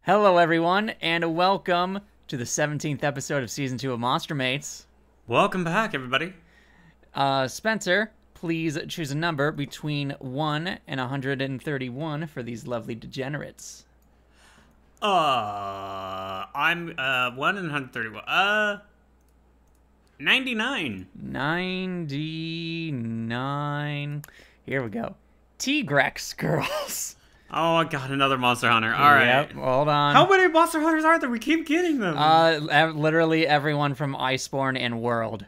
Hello, everyone, and welcome to the 17th episode of Season 2 of Monster Mates. Welcome back, everybody. Spencer, please choose a number between 1 and 131 for these lovely degenerates. I'm 131. 99. 99. Here we go. Tigrex girls. Oh, I got another Monster Hunter. All right. Yep, hold on. How many Monster Hunters are there? We keep getting them. Literally everyone from Iceborne and World.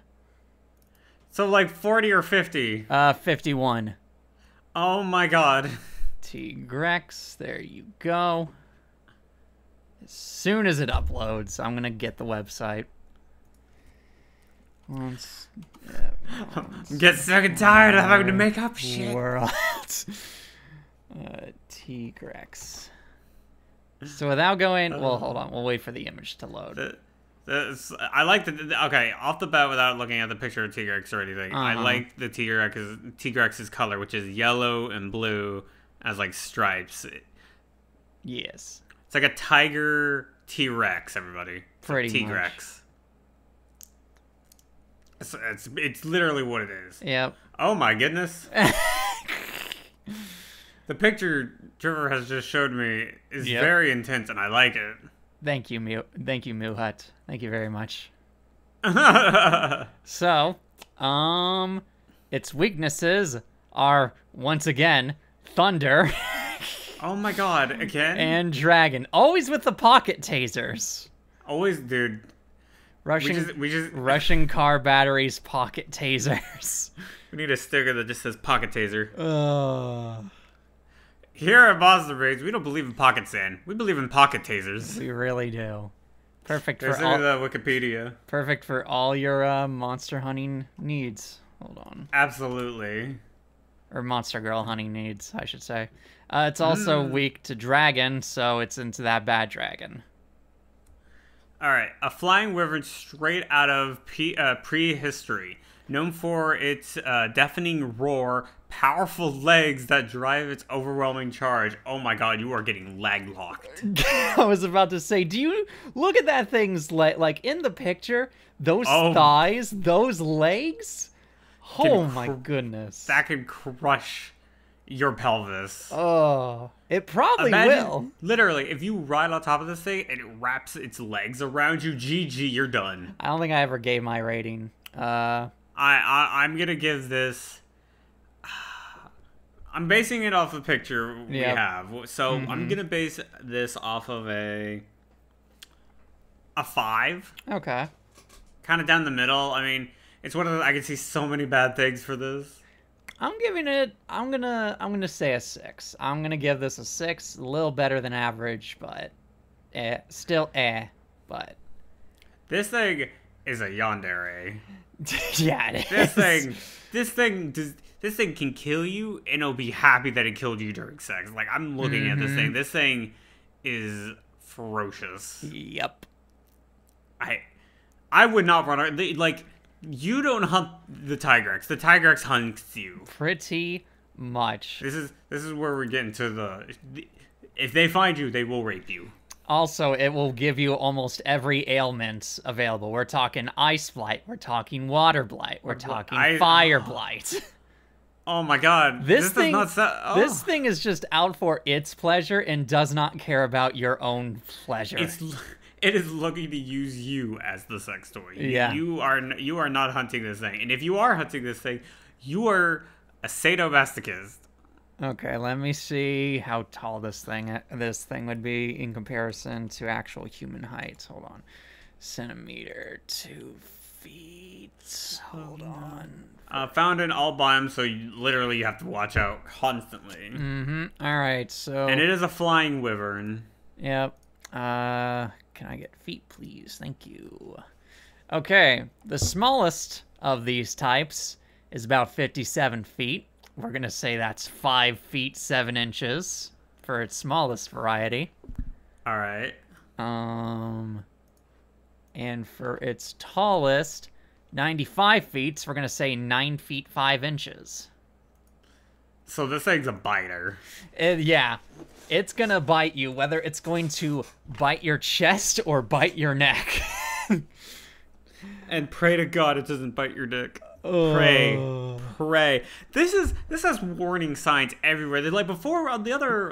So like 40 or 50. 51. Oh my god. Tigrex, there you go. As soon as it uploads, I'm gonna get the website. Once. I'm getting sick and tired of having to make up shit. World. Tigrex. So without going, well, hold on. We'll wait for the image to load. I like the okay off the bat without looking at the picture of Tigrex or anything. I like the Tigrex's color, which is yellow and blue as like stripes. Yes. It's like a tiger T-Rex, everybody. Pretty Tigrex. It's literally what it is. Yep. Oh my goodness. The picture Trevor has just showed me is very intense, and I like it. Thank you, Muhut. Thank you very much. So, its weaknesses are once again thunder. Oh my god, again? And dragon, always with the pocket tasers. Always, dude. Russian car batteries, pocket tasers. We need a sticker that just says pocket taser. Ugh. Here at Monster Mates, we don't believe in pocket sand. We believe in pocket tasers. We really do. Perfect for all the Wikipedia. Perfect for all your monster hunting needs. Hold on. Absolutely. Or monster girl hunting needs, I should say. It's also weak to dragon, so it's into that bad dragon. All right, a flying wyvern straight out of prehistory, known for its deafening roar, powerful legs that drive its overwhelming charge. Oh my god, you are getting lag locked. I was about to say, do you look at that thing's like in the picture? Those thighs, those legs. Oh my goodness, that could crush your pelvis. Oh, it probably will. Literally, if you ride on top of this thing and it wraps its legs around you, GG, you're done. I don't think I ever gave my rating. I'm gonna give this. I'm basing it off the picture we have, so I'm gonna base this off of a 5. Okay. Kind of down the middle. I mean, it's one of the, I can see so many bad things for this. I'm gonna say a 6. I'm gonna give this a 6, a little better than average, but still but. This thing is a yandere. Yeah, it is. This thing can kill you, and it'll be happy that it killed you during sex. Like, I'm looking at this thing. This thing is ferocious. Yep. I would not run. Like, you don't hunt the Tigrex. The Tigrex hunts you. Pretty much. This is where we're getting to the if they find you, they will rape you. Also, it will give you almost every ailment available. We're talking ice blight. We're talking water blight. We're talking fire blight. Oh my god. This thing is just out for its pleasure and does not care about your own pleasure. It is looking to use you as the sex toy. Yeah. You are not hunting this thing. And if you are hunting this thing, you are a sadomasochist. Okay, let me see how tall this thing would be in comparison to actual human height. Hold on. Centimeter, 2 feet. Hold on. Found in all biomes, so you have to watch out constantly. Alright, so... And it is a flying wyvern. Yep. Can I get feet, please? Thank you. Okay, the smallest of these types is about 57 feet. We're gonna say that's 5 feet 7 inches for its smallest variety. All right. And for its tallest, 95 feet, so we're gonna say 9 feet 5 inches. So this thing's a biter. Yeah, it's gonna bite you, whether it's going to bite your chest or bite your neck. And pray to God it doesn't bite your dick. Pray. This has warning signs everywhere. They're like before on the other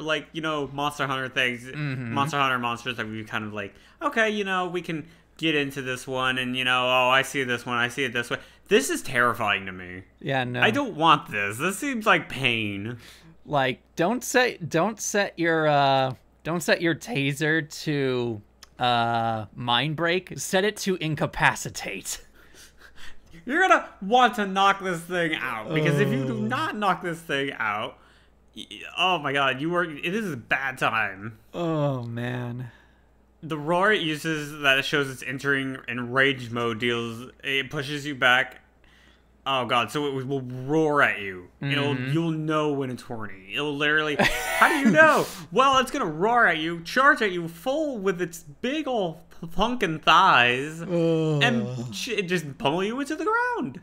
Monster Hunter things, Monster Hunter monsters that we kind of like, okay, we can get into this one and oh, I see this one, I see it this way. This is terrifying to me. Yeah, no. I don't want this. This seems like pain. Like don't set your taser to mind break. Set it to incapacitate. You're gonna want to knock this thing out, because if you do not knock this thing out, oh my God, it is a bad time. Oh man. The roar it uses that shows it's entering enraged mode it pushes you back. Oh God, so it will roar at you. You'll know when it's horny. It'll literally, how do you know? Well, it's gonna roar at you, charge at you full with its big old punkin' thighs, and just pummel you into the ground.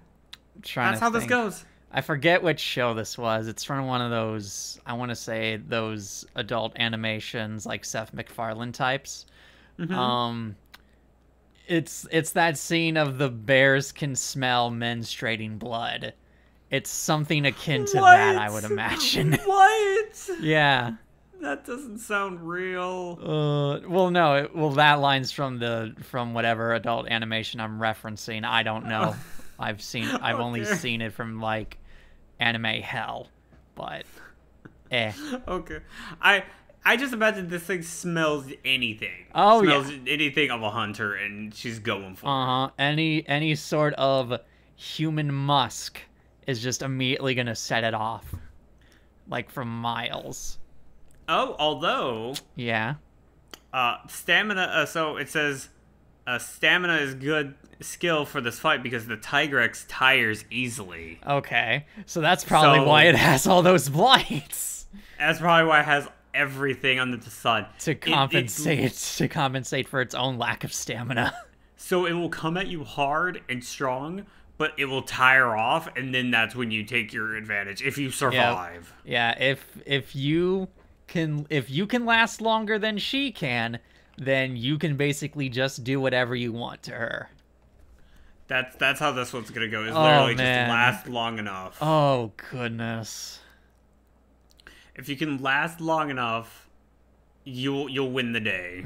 That's how this goes. I forget which show this was. It's from one of those, I want to say, those adult animations, like Seth MacFarlane types. It's that scene of the bears can smell menstruating blood. It's something akin to that, I would imagine. What? Yeah. That doesn't sound real. Well, no. That line's from whatever adult animation I'm referencing. I don't know. I've only seen it from like anime hell, but Okay. I just imagine this thing smells anything. Oh, smells anything of a hunter, and she's going for it. Any sort of human musk is just immediately gonna set it off, like from miles. Oh, although yeah, stamina. So it says, stamina is good skill for this fight because the Tigrex tires easily. Okay, so that's probably why it has all those blights. That's probably why it has everything under the sun to compensate for its own lack of stamina. So it will come at you hard and strong, but it will tire off, and then that's when you take your advantage if you survive. Yeah, if you can last longer than she can, then you can basically just do whatever you want to her. That's how this one's gonna go. Is literally just last long enough. Oh goodness. If you can last long enough, you'll win the day.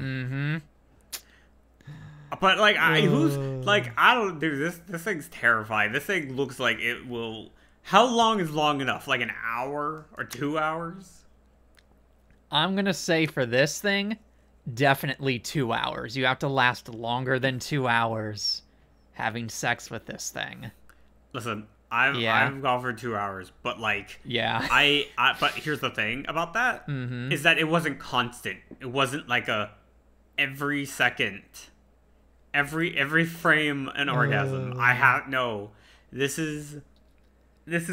But like I don't do this. This thing's terrifying. This thing looks like it will. How long is long enough? Like an hour or 2 hours? I'm gonna say for this thing, definitely 2 hours. You have to last longer than 2 hours having sex with this thing. Listen, I've gone for 2 hours, but like, yeah, but here's the thing about that is that it wasn't constant. It wasn't like every second, every frame an orgasm. This is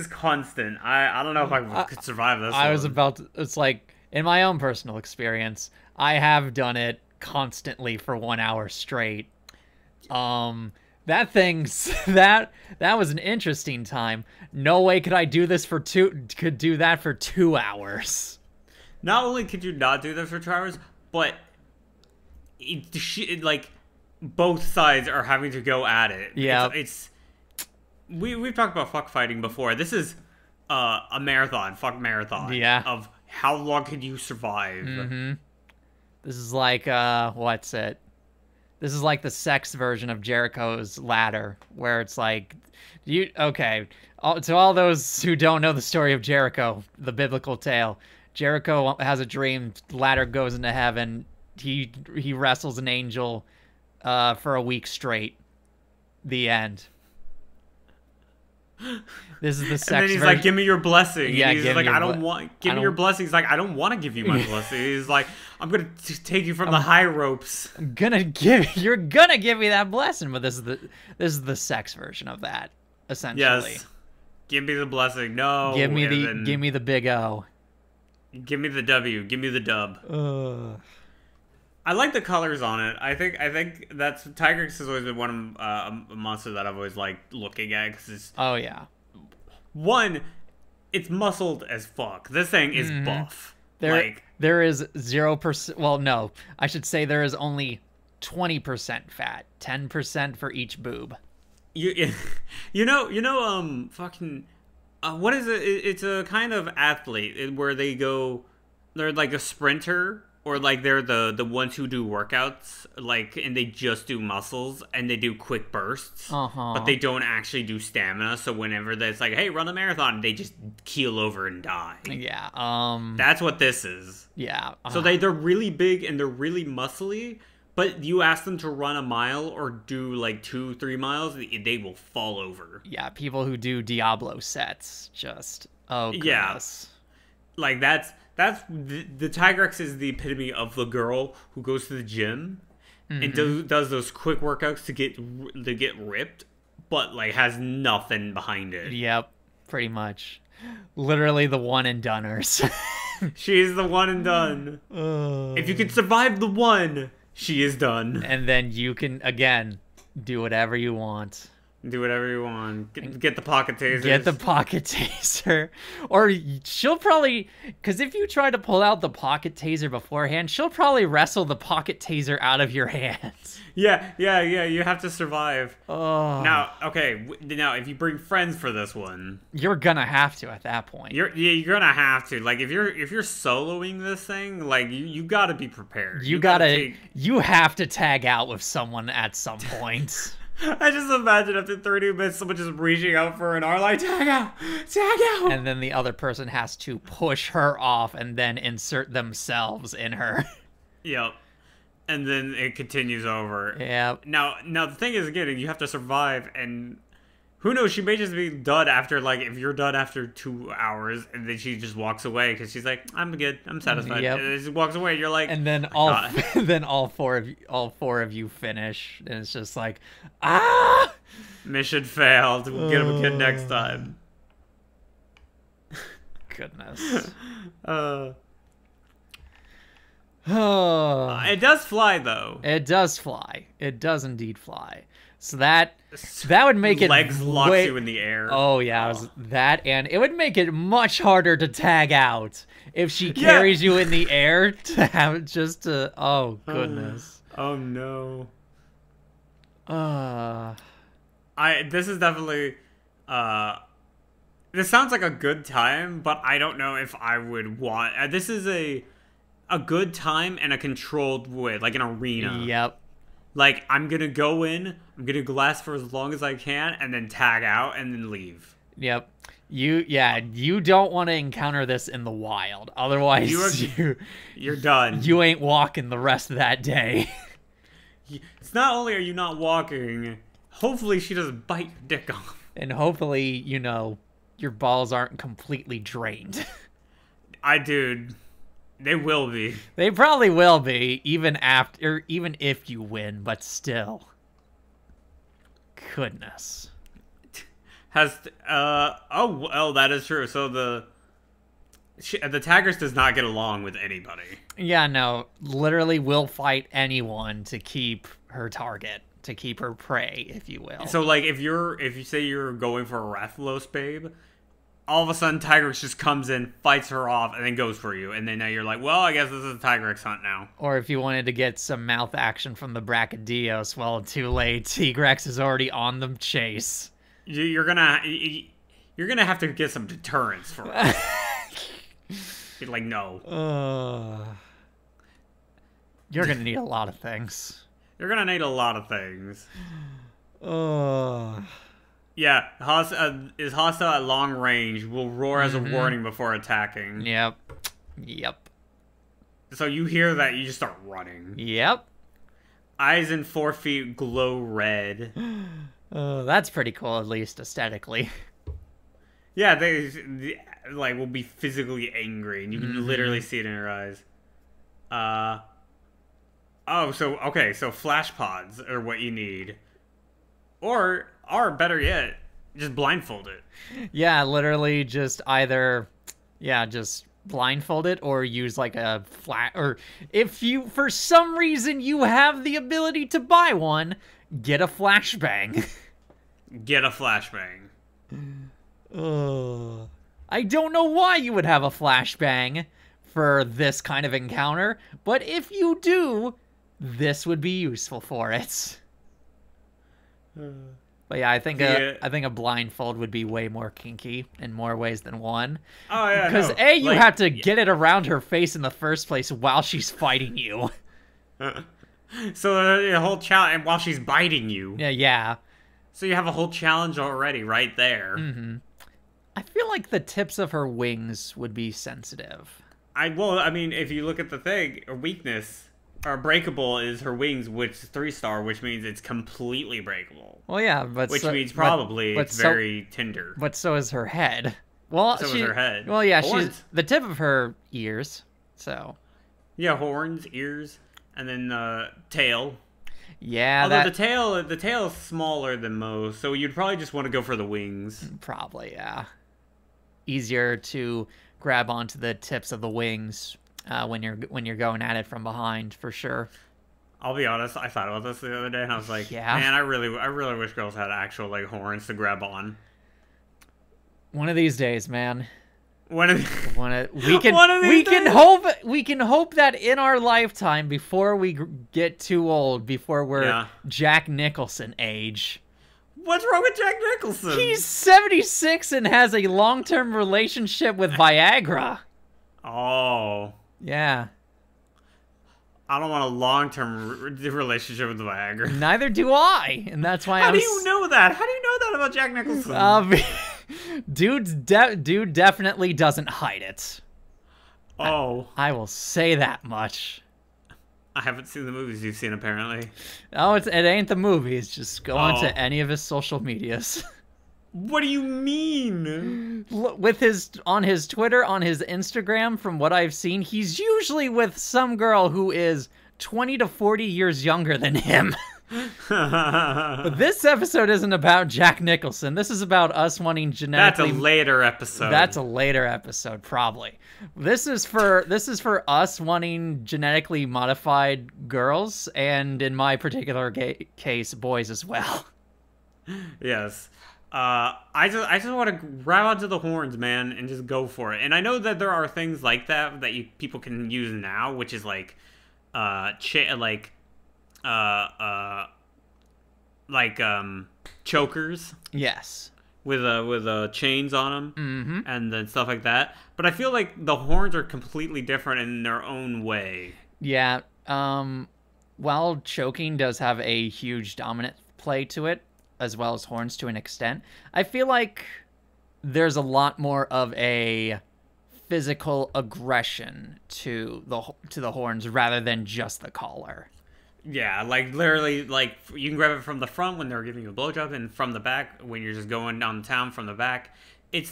constant. I don't know if I could survive this. It's like in my own personal experience, I have done it constantly for 1 hour straight. That was an interesting time. No way could I do that for 2 hours. Not only could you not do that for 2 hours, but like both sides are having to go at it. Yeah, we've talked about fuck fighting before. This is a marathon, fuck marathon. Yeah. Of how long can you survive? This is like what's it? This is like the sex version of Jericho's ladder, where it's like, to all those who don't know the story of Jericho, the biblical tale, Jericho has a dream, ladder goes into heaven, he wrestles an angel for a week straight. The end. This is the sex version. And then he's like, give me your blessing. Yeah, and he's like, give me your blessing. He's like, I don't want to give you my blessing. He's like, I'm going to take you from the high ropes. You're gonna give me that blessing, but this is the sex version of that, essentially. Yes. Give me the blessing. No. Give me the big O. Give me the W. Give me the dub. I like the colors on it. I think that's Tigrex has always been one of a monster that I've always liked looking at because it's oh yeah. One, it's muscled as fuck. This thing is buff. There is 0%. Well, no, I should say there is only 20% fat, 10% for each boob. Fucking, what is it? It's a kind of athlete where they're like a sprinter, or like they're the ones who do workouts, like, and they just do muscles and they do quick bursts, but they don't actually do stamina. So whenever that's like, hey, run a marathon, they just keel over and die. Yeah. That's what this is. Yeah. So they're really big and they're really muscly. But you ask them to run a mile or do like 2-3 miles, they will fall over. Yeah, people who do Diablo sets just, oh goodness. Yeah. Like the Tigrex is the epitome of the girl who goes to the gym and does those quick workouts to get ripped, but like has nothing behind it. Yep, pretty much. Literally the one and doneers. She's the one and done. If you can survive the one, she is done. And then you can, again, do whatever you want. Do whatever you want. Get the pocket taser. Get the pocket taser. Or she'll probably... Because if you try to pull out the pocket taser beforehand, she'll probably wrestle the pocket taser out of your hands. Yeah. You have to survive. Oh. Now, if you bring friends for this one... You're gonna have to at that point. You're gonna have to. Like, if you're soloing this thing, like, you gotta be prepared. You have to tag out with someone at some point. I just imagine after 30 minutes, someone just reaching out for an R, like, tag out! And then the other person has to push her off and then insert themselves in her. Yep. And then it continues over. Yep. Now the thing is, again, you have to survive, and who knows, she may just be done after, like, if you're done after 2 hours, and then she just walks away, because she's like, I'm good, I'm satisfied. Yep. And then she walks away, and you're like... And then all four of you finish, and it's just like, ah! Mission failed. We'll get him again next time. Goodness. It does fly, though. It does fly. It does indeed fly. So that would make it legs locks you in the air. Oh yeah, and it would make it much harder to tag out if she carries you in the air to have just to. Oh goodness. Oh no. This is definitely. This sounds like a good time, but I don't know if I would want. This is a good time and a controlled way, like an arena. Yep. Like, I'm going to go in, I'm going to last for as long as I can, and then tag out, and then leave. Yep. You don't want to encounter this in the wild. Otherwise, you're done. You ain't walking the rest of that day. It's not only are you not walking, hopefully she doesn't bite your dick off. And hopefully, your balls aren't completely drained. Dude... They will be. They probably will be, even if you win, but still. Goodness. That is true. So the Tigrex does not get along with anybody. Yeah, no, literally will fight anyone to keep her target, to keep her prey, if you will. So like if you say you're going for a Rathalos babe, all of a sudden Tigrex just comes in, fights her off, and then goes for you. And then now you're like, well, I guess this is a Tigrex hunt now. Or if you wanted to get some mouth action from the Brachydios, well, too late. Tigrex is already on the chase. You're gonna have to get some deterrence for it. You're like, no. You're gonna need a lot of things. You're gonna need a lot of things. Yeah, is hostile at long range, will roar as a warning before attacking. Yep. So you hear that, you just start running. Yep. Eyes and 4 feet glow red. That's pretty cool, at least aesthetically. Yeah, they will be physically angry, and you can literally see it in her eyes. So flash pods are what you need. Or better yet, just blindfold it. Yeah, literally just either, just blindfold it or use like a or if you, for some reason, you have the ability to buy one, get a flashbang. Get a flashbang. I don't know why you would have a flashbang for this kind of encounter, but if you do, this would be useful for it. But yeah, I think a blindfold would be way more kinky in more ways than one. Oh yeah, because no. you have to get it around her face in the first place while she's fighting you. So the whole challenge, and while she's biting you. Yeah. So you have a whole challenge already right there. Mm-hmm. I feel like the tips of her wings would be sensitive. I mean, if you look at the thing, her weakness or breakable is her wings, which is 3-star, which means it's completely breakable. Well, yeah, but which means probably it's very tender. But so is her head. Well, so is her head. Well, yeah, horns. She's the tip of her ears. So. Yeah, horns, ears, and then tail. Yeah, although the tail is smaller than most, so you'd probably just want to go for the wings. Probably, yeah. Easier to grab onto the tips of the wings when you're going at it from behind, for sure. I'll be honest, I thought about this the other day, and I was like, yeah. Man, I really wish girls had actual like horns to grab on. One of these days, man. We can hope that in our lifetime, before we get too old, before we're Jack Nicholson age. What's wrong with Jack Nicholson? He's 76 and has a long-term relationship with Viagra. Oh. Yeah. I don't want a long-term relationship with Viagra. Neither do I, and that's why How do you know that? How do you know that about Jack Nicholson? Dude definitely doesn't hide it. Oh. I will say that much. I haven't seen the movies you've seen, apparently. Oh, it ain't the movies. Just go onto any of his social medias. What do you mean? On his Twitter, on his Instagram, from what I've seen, he's usually with some girl who is 20 to 40 years younger than him. But this episode isn't about Jack Nicholson. This is about us wanting genetically... That's a later episode. That's a later episode, probably. This is for us wanting genetically modified girls, and in my particular case, boys as well. Yes. I just want to grab onto the horns, man, and just go for it. And I know that there are things like that people can use now, which is like chokers. Yes. With chains on them, and then stuff like that. But I feel like the horns are completely different in their own way. Yeah. While choking does have a huge dominant play to it, as well as horns to an extent, I feel like there's a lot more of a physical aggression to the horns rather than just the collar. Yeah, like literally, like you can grab it from the front when they're giving you a blowjob, and from the back when you're just going down town from the back. It's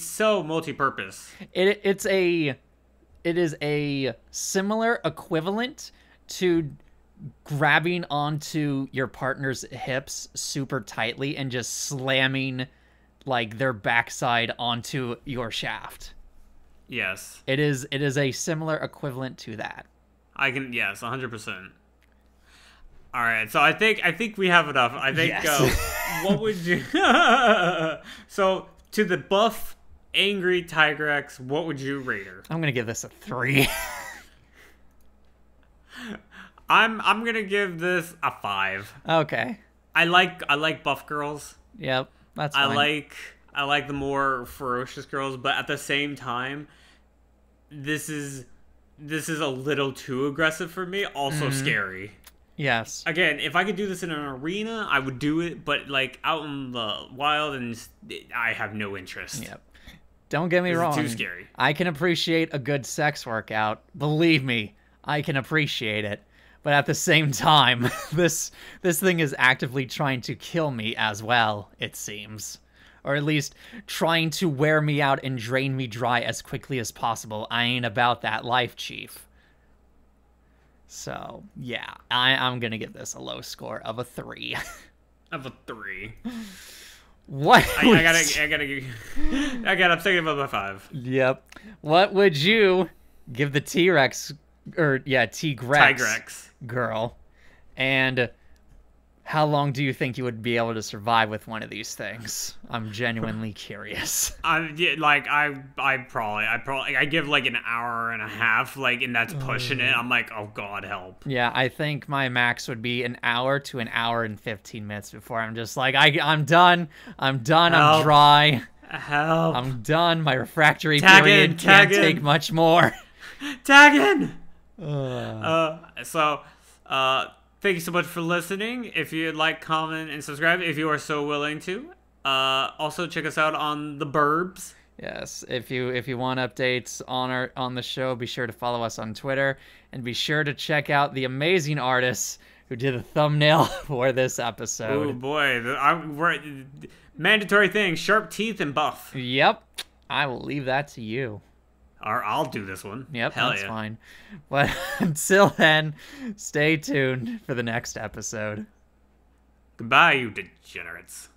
so multi-purpose. It is a similar equivalent to grabbing onto your partner's hips super tightly and just slamming like their backside onto your shaft. Yes. It is a similar equivalent to that. Yes, 100%. All right, so I think we have enough. I think yes. What would you So, to the buff angry Tigrex, what would you rate her? I'm going to give this a 3. I'm gonna give this a 5. Okay. I like buff girls. Yep, that's fine. I like the more ferocious girls, but at the same time, this is a little too aggressive for me. Also scary. Yes. Again, if I could do this in an arena, I would do it. But like out in the wild, I have no interest. Yep. Don't get me wrong. It's too scary. I can appreciate a good sex workout. Believe me, I can appreciate it. But at the same time, this thing is actively trying to kill me as well, it seems. Or at least trying to wear me out and drain me dry as quickly as possible. I ain't about that life, Chief. So, yeah, I'm going to give this a low score of a 3. Of a 3. What? I'm thinking of a 5. Yep. What would you give the Tigrex girl? And How long do you think you would be able to survive with one of these things? I'm genuinely curious. I give like an hour and a half, like, and that's pushing it. I'm like, oh God, help. Yeah, I think my max would be an hour to an hour and 15 minutes before I'm just like, I'm done. I'm done. Help. I'm dry. Help. I'm done. My refractory Tag period in, can't tag in. take much more. Tag in. Ugh. Thank you so much for listening. If you'd like, comment, and subscribe if you are so willing to. Also, check us out on the Burbs. Yes, if you want updates on the show, be sure to follow us on Twitter, and be sure to check out the amazing artists who did the thumbnail for this episode. Oh boy, we're mandatory thing: sharp teeth and buff. Yep, I will leave that to you. Or I'll do this one. Yep, Hell that's yeah. fine. But until then, stay tuned for the next episode. Goodbye, you degenerates.